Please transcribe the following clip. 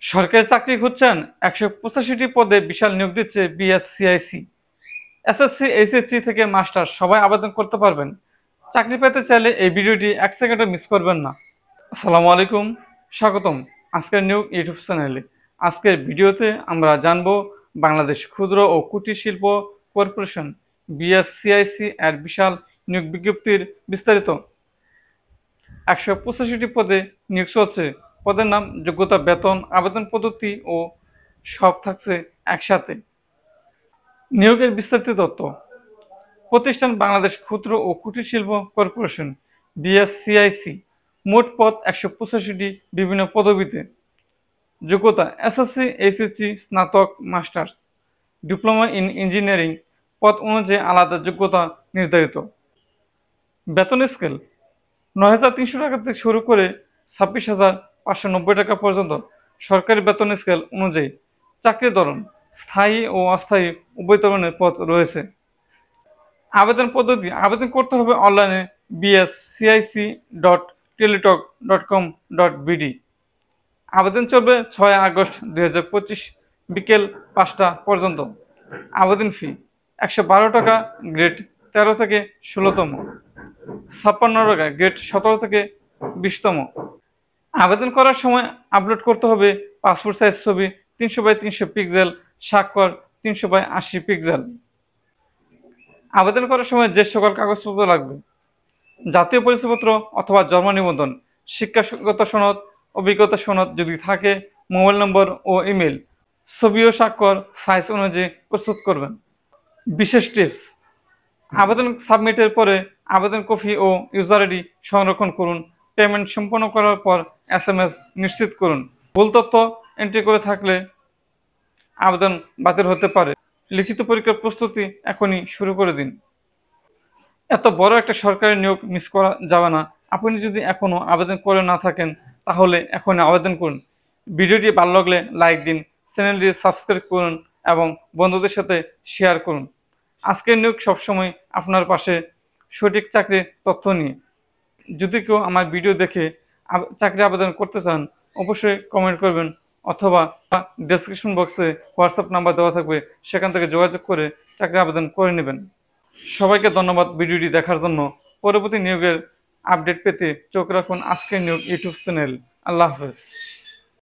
সরকারি চাকরি খুঁজছেন? ১৮৫টি পদে বিশাল নিয়োগ দিচ্ছে বিএসসিআইসি। এসএসসি, এইচএসসি থেকে মাস্টার সবাই আবেদন করতে পারবেন। চাকরি পেতে চাইলে এই ভিডিওটি ১ সেকেন্ডও মিস করবেন না। আসসালামু আলাইকুম, স্বাগতম আজকের নিয়োগ ইউটিউব চ্যানেলে। আজকের ভিডিওতে আমরা জানব বাংলাদেশ ক্ষুদ্র ও কুটির শিল্প কর্পোরেশন বিএসসিআইসি এর বিশাল নিয়োগ বিজ্ঞপ্তির বিস্তারিত। ১৮৫টি পদে নিয়োগ চলছে। পদের নাম, যোগ্যতা, বেতন, আবেদন পদ্ধতি ও সব থাকছে একসাথে। নিয়োগের বিস্তারিত তথ্য। প্রতিষ্ঠান বাংলাদেশ ক্ষুদ্র ও কুটির শিল্প কর্পোরেশন বিএসসিআইসি। মোট পদ ১৮৫টি, বিভিন্ন পদবিতে। যোগ্যতা এসএসসি, এইচএসসি, স্নাতক, মাস্টার্স, ডিপ্লোমা ইন ইঞ্জিনিয়ারিং। পদ অনুযায়ী আলাদা যোগ্যতা নির্ধারিত। বেতন স্কেল ৯,৩০০ টাকা থেকে শুরু করে ২৬,৫৯০ টাকা পর্যন্ত সরকারি বেতন স্কেল অনুযায়ী। চাকরির ধরন স্থায়ী ও অস্থায়ী উভয় ধরনের পদ রয়েছে। আবেদন পদ্ধতি, আবেদন করতে হবে অনলাইনে bscic.teletalk.com.bd। আবেদন চলবে ৬ আগস্ট ২০২৫ বিকেল ৫টা পর্যন্ত। আবেদন ফি ১১২ টাকা গ্রেড ১৩ থেকে ১৬তম, ৫৬ টাকা গ্রেড ১৭ থেকে ২০তম। আবেদন করার সময় আপলোড করতে হবে পাসপোর্ট সাইজ ছবি ৩০০x৩০০ পিক্সেল, স্বাক্ষর ৩০০x৮০ পিক্সেল। আবেদন করার সময় যে সকল কাগজপত্র লাগবে: জাতীয় পরিচয়পত্র অথবা জন্ম নিবন্ধন, শিক্ষাগত সনদ, অভিজ্ঞতা সনদ যদি থাকে, মোবাইল নম্বর ও ইমেল, ছবি ও স্বাক্ষর সাইজ অনুযায়ী প্রস্তুত করবেন। বিশেষ টিপস: আবেদন সাবমিটের পরে আবেদন কপি ও ইউজার আইডি সংরক্ষণ করুন। পেমেন্ট সম্পন্ন করার পর SMS নিশ্চিত করুন। ভুল তথ্য এন্ট্রি করে থাকলে আবেদন বাতিল হতে পারে। লিখিত পরীক্ষার প্রস্তুতি এখনই শুরু করে দিন। এত বড় একটা সরকারি নিয়োগ মিস করা যাবে না। আপনি যদি এখনো আবেদন করে না থাকেন তাহলে এখনই আবেদন করুন। ভিডিওটি ভালো লাগলে লাইক দিন, চ্যানেলটি সাবস্ক্রাইব করুন এবং বন্ধুদের সাথে শেয়ার করুন। আজকের নিয়োগ সবসময় আপনার পাশে, সঠিক চাকরির তথ্য নিয়ে। যদি কেউ আমার ভিডিও দেখে চাকরি আবেদন করতে চান অবশ্যই কমেন্ট করবেন, অথবা ডেসক্রিপশন বক্সে হোয়াটসঅ্যাপ নাম্বার দেওয়া থাকবে, সেখান থেকে যোগাযোগ করে চাকরি আবেদন করে নেবেন। সবাইকে ধন্যবাদ ভিডিওটি দেখার জন্য। পরবর্তী নিয়োগের আপডেট পেতে চোখ রাখুন আজকের নিয়োগ ইউটিউব চ্যানেল। আল্লাহ হাফেজ।